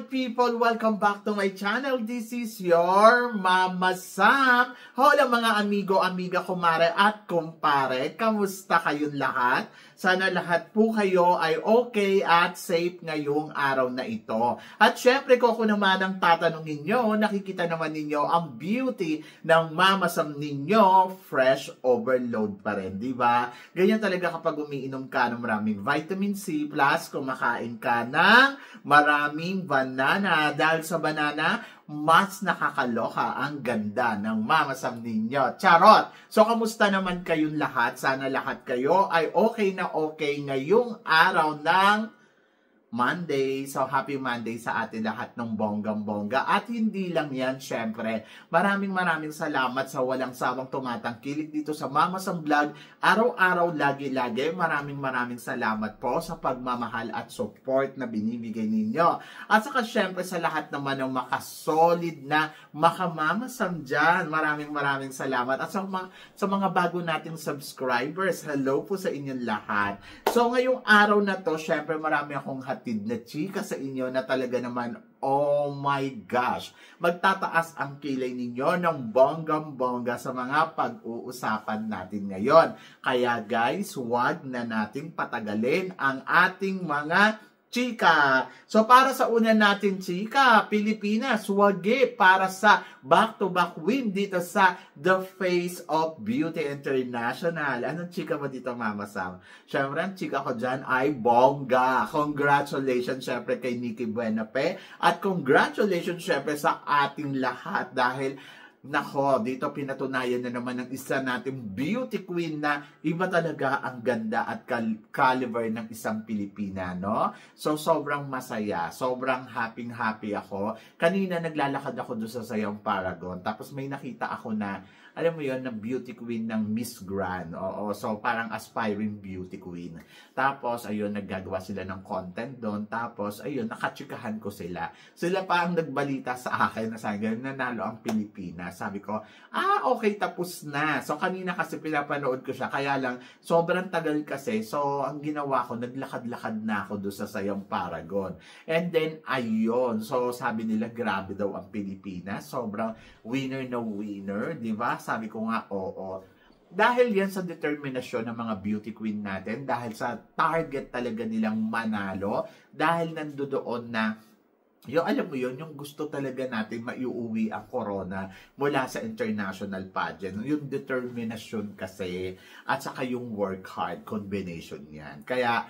people! Welcome back to my channel. This is your Mama Sam. Hola mga amigo, amiga, kumare at kumpare. Kamusta kayong lahat? Sana lahat po kayo ay okay at safe ngayong araw na ito. At syempre ko naman ang tatanungin nyo, nakikita naman ninyo ang beauty ng Mama Sam ninyo, fresh overload pa rin, di ba? Ganyan talaga kapag umiinom ka ng maraming vitamin C plus kumakain ka ng maraming banana. Dahil sa banana, mas nakakaloka ang ganda ng Mama Sam ninyo. Charot! So, kamusta naman kayong lahat? Sana lahat kayo ay okay na okay ngayong araw ng Monday. So, happy Monday sa atin lahat ng bonggang-bongga. At hindi lang yan, syempre. Maraming salamat sa walang sawang tumatangkilik dito sa Mama Sam Vlog. Araw-araw, lagi-lagi. Maraming salamat po sa pagmamahal at support na binibigay ninyo. At saka, syempre, sa lahat naman ng makasolid na makamama Sam dyan. Maraming salamat. At sa mga bago nating subscribers, hello po sa inyong lahat. So, ngayong araw na to, syempre, marami akong hatid na chika sa inyo na talaga naman, oh my gosh, magtataas ang kilay ninyo ng bonggang-bongga sa mga pag-uusapan natin ngayon. Kaya guys, huwag na nating patagalin ang ating mga chika. So para sa una natin chika, Pilipinas, wagi para sa back-to-back win dito sa The Face of Beauty International. Anong chika mo dito, Mama Sam? Siyempre, ang chika ko dyan ay bongga. Congratulations syempre kay Nikki Buenape at congratulations syempre sa ating lahat dahil nako, dito pinatunayan na naman ng isa nating beauty queen na iba talaga ang ganda at caliber ng isang Pilipina, no? So, sobrang masaya. Sobrang happy ako. Kanina naglalakad ako doon sa Sayang Paragon. Tapos may nakita ako na, alam mo yon, na beauty queen ng Miss Grand. Oo, so parang aspiring beauty queen. Tapos, ayun, naggagawa sila ng content doon. Tapos, ayun, nakachikahan ko sila. Sila pa ang nagbalita sa akin na sabi, nanalo ang Pilipinas. Sabi ko, okay, tapos na. So, kanina kasi pinapanood ko siya. Kaya lang, sobrang tagal kasi. So, ang ginawa ko, naglakad-lakad na ako doon sa Sayang Paragon. And then, ayun. So, sabi nila, grabe daw ang Pilipinas. Sobrang winner na winner. Diba? Sabi ko nga, oo. Dahil yan sa determinasyon ng mga beauty queen natin, dahil sa target talaga nilang manalo, dahil nandoon na yung alam mo yun, yung gusto talaga natin maiuwi ang corona mula sa international pageant. Yung determinasyon kasi at saka yung work hard combination yan. Kaya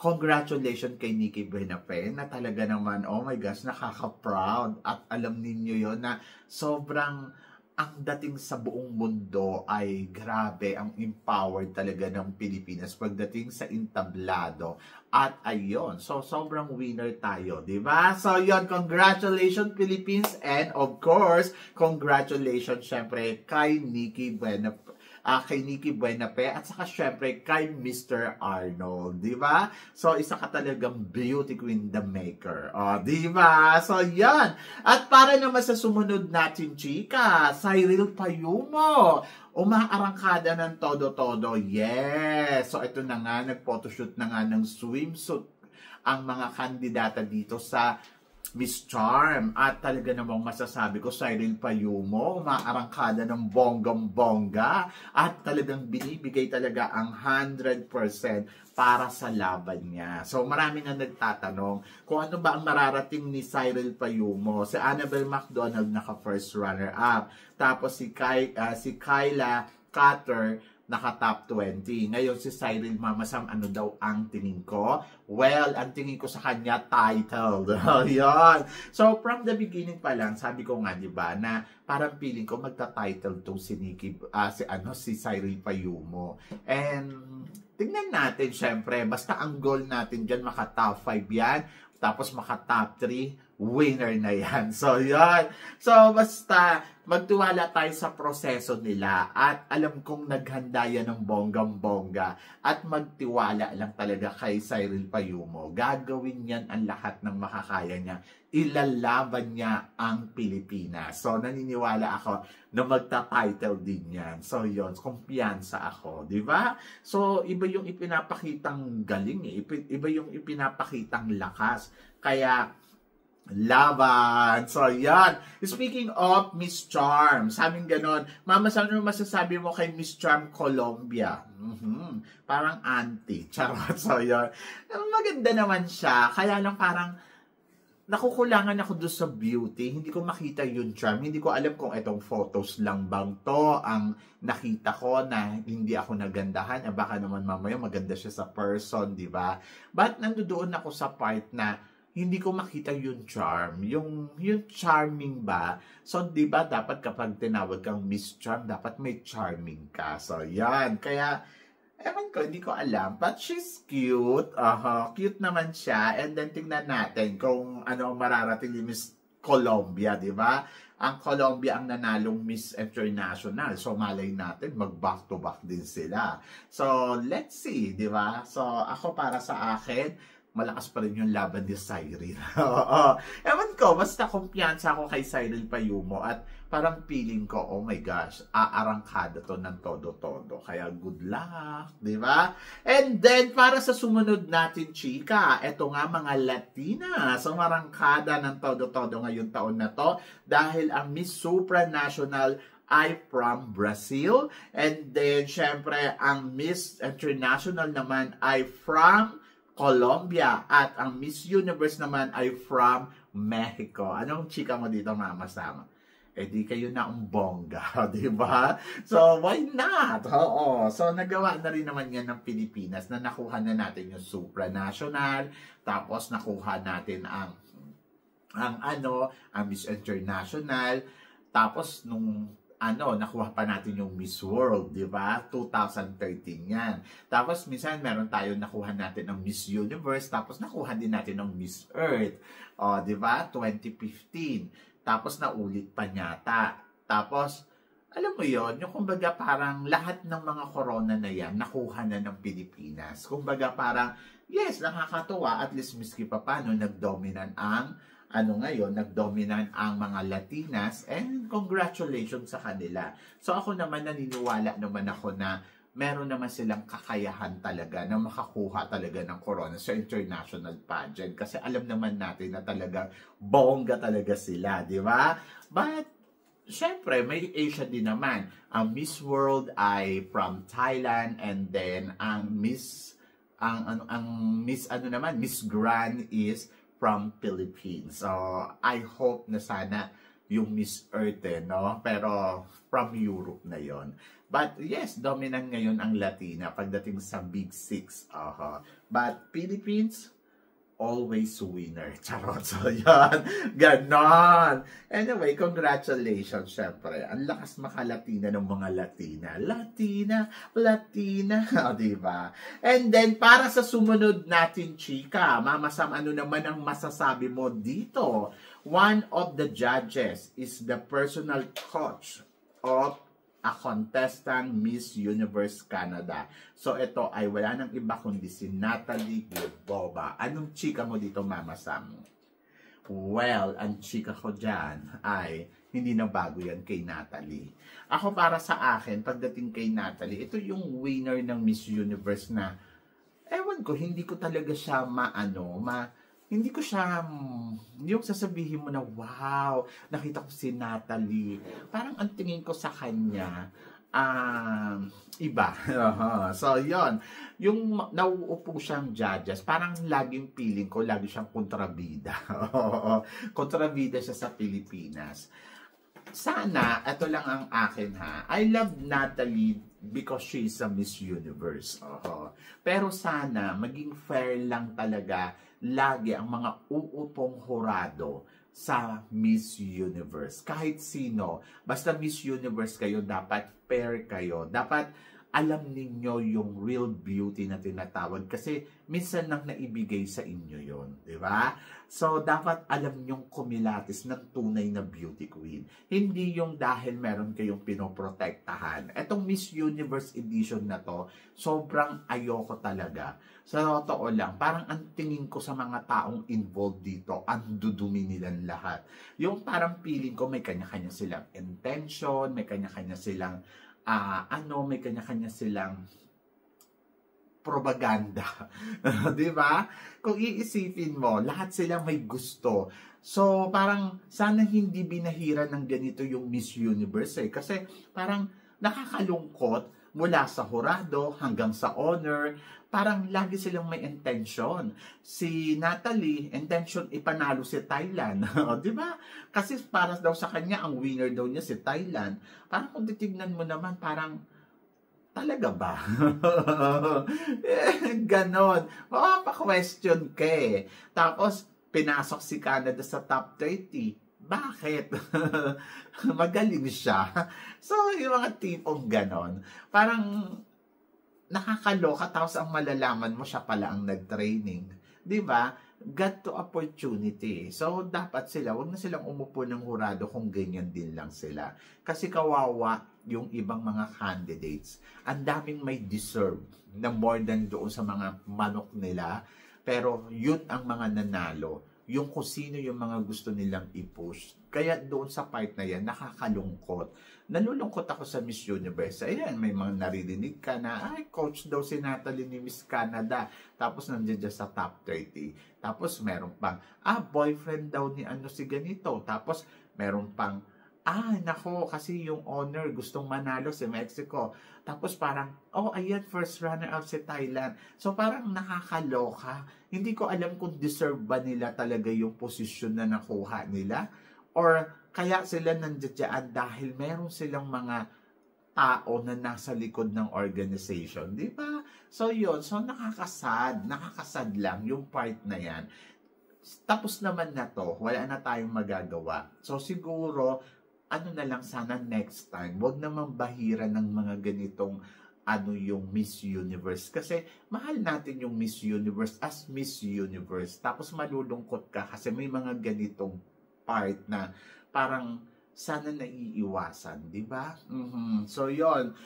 congratulations kay Nikki Buenape na talaga naman, oh my gosh, nakaka-proud. At alam ninyo yon na sobrang ang dating sa buong mundo ay grabe, ang empowered talaga ng Pilipinas pagdating sa entablado. At ayun, so sobrang winner tayo, di ba? So yon, congratulations Philippines, and of course, congratulations syempre kay Nikki Buenape, at saka syempre kay Mr. Arnold, di ba? So, isa ka talagang beauty queen the maker. Di ba? So, yan. At para naman sa sumunod natin, chika, Cyril Payumo, umaarangkada ng todo-todo. Yes! So, ito na nga, nag-photoshoot na nga ng swimsuit ang mga kandidata dito sa Miss Charm. At talaga namang masasabi ko, Cyril Payumo, umaarangkada ng bonggang-bongga at talagang binibigay talaga ang 100% para sa laban niya. So, marami nga nagtatanong kung ano ba ang mararating ni Cyril Payumo. Si Annabel McDonald naka-first runner-up. Tapos si Kyla Cutter naka-top 20. Ngayon si Cyril, Mama Sam, ano daw ang tingin ko? Well, ang tingin ko sa kanya, titled. Yan. So, from the beginning pa lang, sabi ko nga, di ba, na parang feeling ko magta-title tong si si Cyril Payumo. And tingnan natin, syempre, basta ang goal natin dyan, maka-top 5 yan, tapos maka-top 3, winner na yan. So, yan. So, basta magtiwala tayo sa proseso nila at alam kong naghanda yan ng bonggang-bongga at magtiwala lang talaga kay Cyril Payumo. Gagawin yan ang lahat ng makakaya niya. Ilalaban niya ang Pilipinas. So, naniniwala ako na magta-title din yan. So, yun, kumpiyansa ako. Diba? So, iba yung ipinapakitang galing eh. Iba yung ipinapakitang lakas. Kaya, Laban. So, yan. Speaking of Miss Charm, sabing ganon, Mama, ano masasabi mo kay Miss Charm Colombia? Parang auntie. Charot. So, yan. Maganda naman siya. Kaya lang parang nakukulangan ako doon sa beauty. Hindi ko makita yung charm. Hindi ko alam kung itong photos lang bang to ang nakita ko na hindi ako nagandahan. Baka naman mamaya maganda siya sa person, di ba? But nandoon ako sa part na hindi ko makita yung charm. Yung charming ba? So, di ba, dapat kapag tinawag kang Miss Charm, dapat may charming ka. So, yan. Kaya, ewan ko, hindi ko alam. But she's cute. Cute naman siya. And then, tingnan natin kung ano mararating ni Miss Colombia, di ba? Ang Colombia ang nanalong Miss International. So, malay natin, mag-back-to-back din sila. So, let's see, di ba? So, ako para sa akin, malakas pa rin yung laban ni Cyril. Ewan ko, basta kumpiyansa ako kay Cyril Payumo at parang feeling ko, oh my gosh, aarangkada to ng todo-todo. Kaya good luck, di ba? And then, para sa sumunod natin, chika, eto nga mga Latina. So, marangkada ng todo-todo ngayong taon na to dahil ang Miss Supranational ay from Brazil. And then, syempre, ang Miss International naman ay from Colombia. At ang Miss Universe naman ay from Mexico. Anong chika mo dito, Mama Sam? Eh di kayo na ang bongga, di ba? So, why not? Oo. So, nagawa na rin naman yan ng Pilipinas na nakuha na natin yung supranational, tapos nakuha natin ang Miss International, tapos nung nakuha pa natin yung Miss World, di ba? 2013 yan. Tapos, minsan, meron tayo nakuha natin ng Miss Universe, tapos nakuha din natin ng Miss Earth. O, di ba? 2015. Tapos, naulit pa nyata. Tapos, alam mo yon, yung kumbaga parang lahat ng mga corona na yan, nakuha na ng Pilipinas. Kumbaga parang, yes, nakakatuwa, at least miski pa paano, nagdominan ang nagdominan ang mga Latinas, and congratulations sa kanila. So ako naman naniniwala naman ako na meron naman silang kakayahan talaga na makakuha talaga ng corona sa international pageant kasi alam naman natin na talaga bongga talaga sila, di ba? But syempre, may Asia din naman. Ang Miss World ay from Thailand, and then ang Miss Grand is from Philippines. So, I hope na sana yung Miss Earth, no? Pero, from Europe na yon. But, yes, dominant ngayon ang Latina pagdating sa Big Six. But, Philippines, always winner. Charot. So, yan. Ganon. Anyway, congratulations, syempre. Ang lakas makalatina ng mga Latina. Latina. O, diba? And then, para sa sumunod natin, chika, Mama Sam, ano naman ang masasabi mo dito? One of the judges is the personal coach of a contestant Miss Universe Canada. So, ito ay wala nang iba kundi si Natalie Glebova. Anong chika mo dito, Mama Sam? Well, ang chika ko dyan ay hindi na bago yan kay Natalie. Ako para sa akin, pagdating kay Natalie, ito yung winner ng Miss Universe na, ewan ko, hindi ko talaga siya hindi ko siya, yung sasabihin mo na, wow, nakita ko si Natalie. Parang ang tingin ko sa kanya, iba. So, yon. Yung nauupo siyang judges, parang laging feeling ko, lagi siyang kontrabida. Kontrabida siya sa Pilipinas. Sana, ito lang ang akin ha. I love Natalie because she is a Miss Universe. Pero sana, maging fair lang talaga lagi ang mga uupong hurado sa Miss Universe. Kahit sino, basta Miss Universe kayo, dapat fair kayo. Dapat alam ninyo yung real beauty na tinatawag kasi minsan lang naibigay sa inyo yon, di ba? So, dapat alam nyong kumilatis ng tunay na beauty queen. Hindi yung dahil meron kayong pinoprotektahan. Etong Miss Universe edition na to, sobrang ayoko talaga. Sa totoo lang, parang ang tingin ko sa mga taong involved dito, ang dudumi nilang lahat. Yung parang feeling ko may kanya-kanya silang intention, may kanya-kanya silang may kanya-kanya silang propaganda. 'Di ba? Kung iisipin mo, lahat sila may gusto. So, parang sana hindi binahira ng ganito yung Miss Universe eh. Kasi parang nakakalungkot mula sa hurado hanggang sa honor. Parang lagi silang may intention. Si Natalie, intention ipanalo si Thailand. Di ba? Kasi para daw sa kanya, ang winner daw niya si Thailand. Parang kung titignan mo naman, parang talaga ba? Ganon. Mapapa-question ka eh. Tapos, pinasok si Canada sa top 30. Bakit? Magaling siya. So, yung mga tipong ganon. Parang nakakaloka, tapos ang malalaman mo siya pala ang nag-training. Di ba? God to opportunity. So, dapat sila, wag na silang umupo ng hurado kung ganyan din lang sila. Kasi kawawa yung ibang mga candidates. Ang daming may deserve na more than doon sa mga manok nila. Pero yun ang mga nanalo. Yung kung sino yung mga gusto nilang i-push. Kaya doon sa part na yan, nakakalungkot. Nalulungkot ako sa Miss Universe. Ayan, may mga naririnig ka na, ay, coach daw si Natalie ni Miss Canada. Tapos nandiyan dyan sa top 30. Tapos meron pang, boyfriend daw ni ano si ganito. Tapos meron pang, nako, kasi yung honor gustong manalo si Mexico. Tapos parang, ayan, first runner-up si Thailand. So parang nakakaloka. Hindi ko alam kung deserve ba nila talaga yung posisyon na nakuha nila. Or kaya sila nandiyan dahil meron silang mga tao na nasa likod ng organization. Di ba? So yun, so nakakasad lang yung part na yan. Tapos naman na to, wala na tayong magagawa. So siguro, ano na lang sana next time, wag namang bahira ng mga ganitong yung Miss Universe. Kasi mahal natin yung Miss Universe as Miss Universe. Tapos malulungkot ka kasi may mga ganitong part na parang sana naiiwasan, di ba? So yon.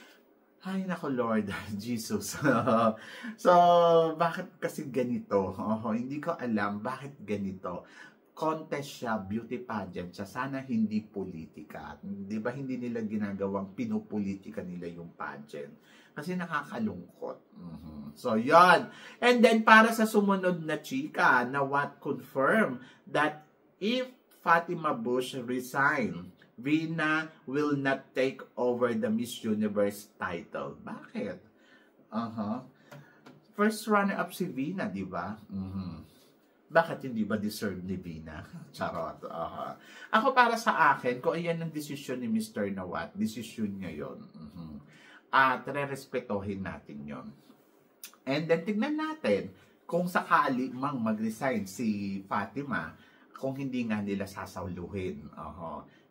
Ay nako Lord, Jesus. So bakit kasi ganito? Hindi ko alam bakit ganito. Contest siya, beauty pageant siya, sana hindi politika. Di ba hindi nila ginagawang pinupolitika nila yung pageant? Kasi nakakalungkot. So, yon. And then, para sa sumunod na chika, na what confirm that if Fatima Bush resign, Veena will not take over the Miss Universe title. Bakit? First runner-up si Veena, di ba? Bakit hindi ba deserve ni Veena? Charot. Ako para sa akin, kung ayan ang desisyon ni Mr. Nawat, desisyon niya yun. At re-respetohin natin yon. And then, tignan natin kung sakali mang mag-resign si Fatima, kung hindi nga nila sasawluhin.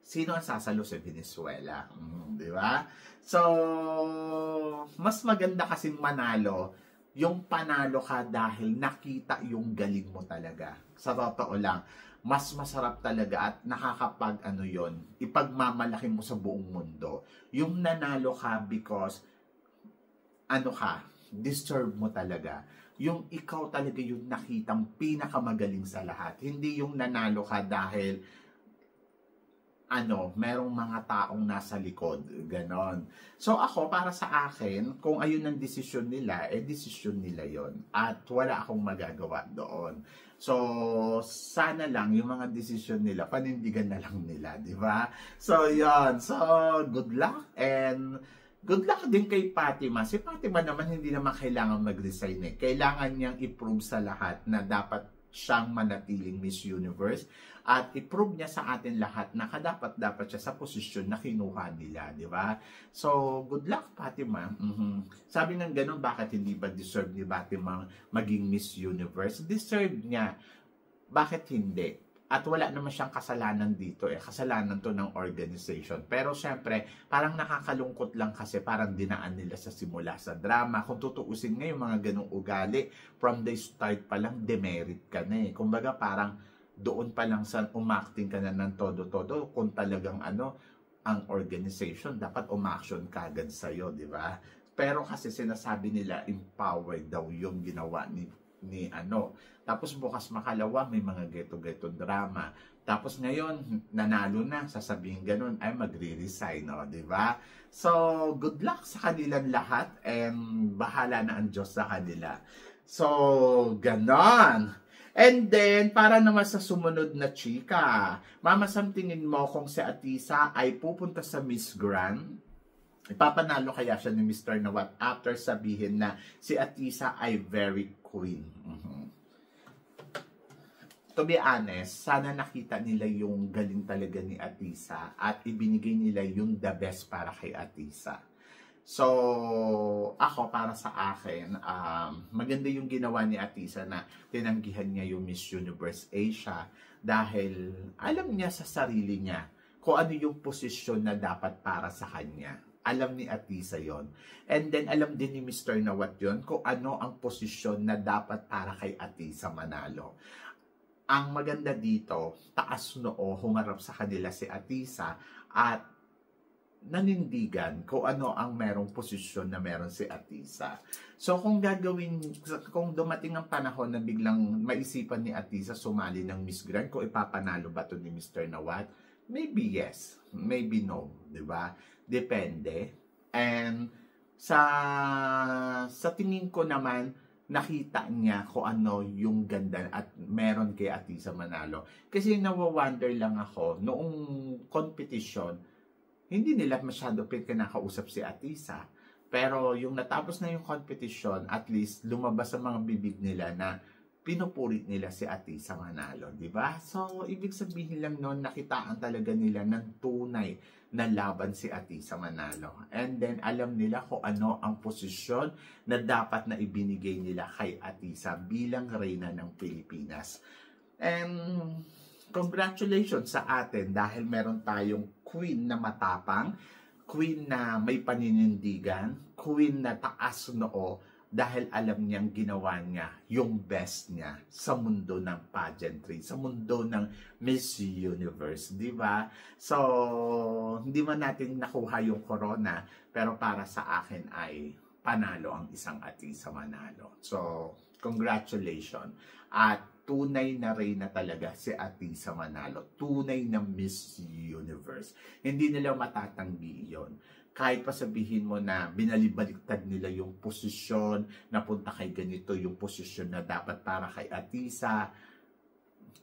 Sino ang sasalo sa Venezuela? Di ba? So, mas maganda kasing manalo yung panalo ka dahil nakita yung galing mo talaga. Sa totoo lang, mas masarap talaga at nakakapag ipagmamalaki mo sa buong mundo. Yung nanalo ka because deserve mo talaga. Yung ikaw talaga yung nakitang pinakamagaling sa lahat. Hindi yung nanalo ka dahil merong mga taong nasa likod. Ganon. So ako, para sa akin, kung ayun ang desisyon nila, desisyon nila yon. At wala akong magagawa doon. So, sana lang yung mga desisyon nila, panindigan na lang nila, di ba? So, yon. So, good luck and good luck din kay Fatima. Si Fatima naman hindi naman kailangan mag-resign eh. Kailangan niyang i-prove sa lahat na dapat siyang manatiling Miss Universe at i-prove niya sa atin lahat na dapat siya sa posisyon na kinuha nila, di ba? So, good luck, Fatima. Sabi ng ganun, bakit hindi ba deserve ni Fatima maging Miss Universe? Deserve niya. Bakit hindi? At wala naman siyang kasalanan dito eh. Kasalanan to ng organization. Pero syempre, parang nakakalungkot lang kasi parang dinaan nila sa simula sa drama. Kung tutuusin nga yung mga ganong ugali, from the start pa lang, demerit ka na eh. Kumbaga parang doon pa lang sa umacting ka na ng todo-todo kung talagang ang organization, dapat umaction ka agad sa'yo, di ba? Pero kasi sinasabi nila, empowered daw yung ginawa ni tapos bukas makalawa may mga geto-geto drama, Tapos ngayon, nanalo na, sasabihin ganun, ay magre-resign, no? Di ba? So, good luck sa kanilang lahat and bahala na ang Diyos sa kanila. So, ganon. And then, para naman sa sumunod na chika, Mama Sam, tingin mo kung si Atisa ay pupunta sa Miss Grand? Ipapanalo kaya siya ni Mr. Nawat after sabihin na si Atisa ay very queen. To be honest, sana nakita nila yung galing talaga ni Atisa at ibinigay nila yung the best para kay Atisa. So, ako para sa akin, maganda yung ginawa ni Atisa na tinanggihan niya yung Miss Universe Asia dahil alam niya sa sarili niya kung ano yung posisyon na dapat para sa kanya. Alam ni Atisa yon. And then, alam din ni Mr. Nawat yon kung ano ang posisyon na dapat para kay Atisa manalo. Ang maganda dito, taas noo, humarap sa kanila si Atisa at nanindigan kung ano ang merong posisyon na meron si Atisa. So kung dumating ang panahon na biglang maisipan ni Atisa sumali ng Miss Grand, kung ipapanalo ba to ni Mr. Nawat? Maybe yes, maybe no, di ba? Depende. And sa tingin ko naman, nakita niya kung ano yung ganda at meron kay Atisa manalo. Kasi nawa-wonder lang ako, noong competition, hindi nila masyado kinakausap si Atisa. Pero yung natapos na yung competition, at least lumabas sa mga bibig nila na pinupuri nila si Atisa manalo, di ba? So, ibig sabihin lang noon, nakitaan talaga nila ng tunay na laban si Atisa manalo. And then, alam nila kung ano ang posisyon na dapat na ibinigay nila kay Atisa bilang reyna ng Pilipinas. And congratulations sa atin dahil meron tayong queen na matapang, queen na may paninindigan, queen na taas noo, dahil alam niyang ginawa niya yung best niya sa mundo ng pageantry, sa mundo ng Miss Universe, di ba? So, hindi man natin nakuha yung corona, pero para sa akin ay panalo ang isang Atisa manalo. So, congratulations. At tunay na reyna talaga si Atisa manalo. Tunay na Miss Universe. Hindi nila matatanggi yun. Kahit pa sabihin mo na binalibaliktad nila yung posisyon, napunta kay ganito yung posisyon na dapat para kay Atisa,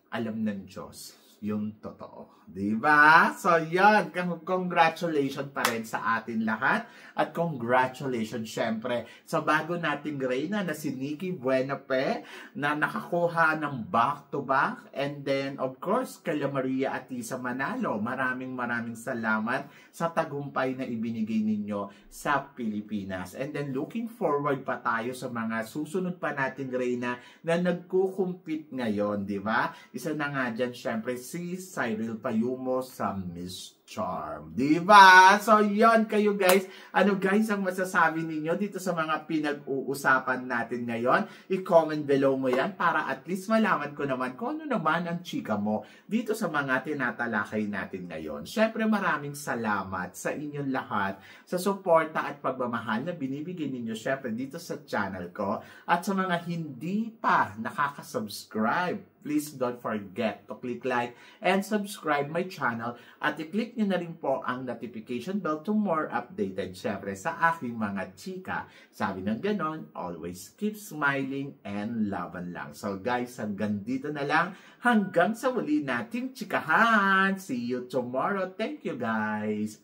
alam ng Diyos yung totoo. Diba? So, yan. Congratulations pa rin sa atin lahat. At congratulations, syempre, sa bago nating reyna na si Nikki Buenape na nakakuha ng back-to-back. And then, of course, kay Maria Atisa manalo. Maraming salamat sa tagumpay na ibinigay ninyo sa Pilipinas. And then, looking forward pa tayo sa mga susunod pa nating reyna na nagkukumpit ngayon. Diba? Isa na nga dyan, syempre, si Cyril Payumo sa Miss Charm. Diba? So, yon kayo guys. Ano guys ang masasabi ninyo dito sa mga pinag-uusapan natin ngayon? I-comment below mo yan para at least malaman ko naman kung ano naman ang chika mo dito sa mga tinatalakay natin ngayon. Syempre, maraming salamat sa inyong lahat sa suporta at pagmamahal na binibigay ninyo syempre dito sa channel ko. At sa mga hindi pa nakaka-subscribe, please don't forget to click like and subscribe my channel at i-click nyo na rin po ang notification bell to more updated syempre sa aking mga chika. Sabi ng ganon, always keep smiling and laban lang. So guys, hanggang dito na lang. Hanggang sa muli nating chikahan. See you tomorrow. Thank you guys.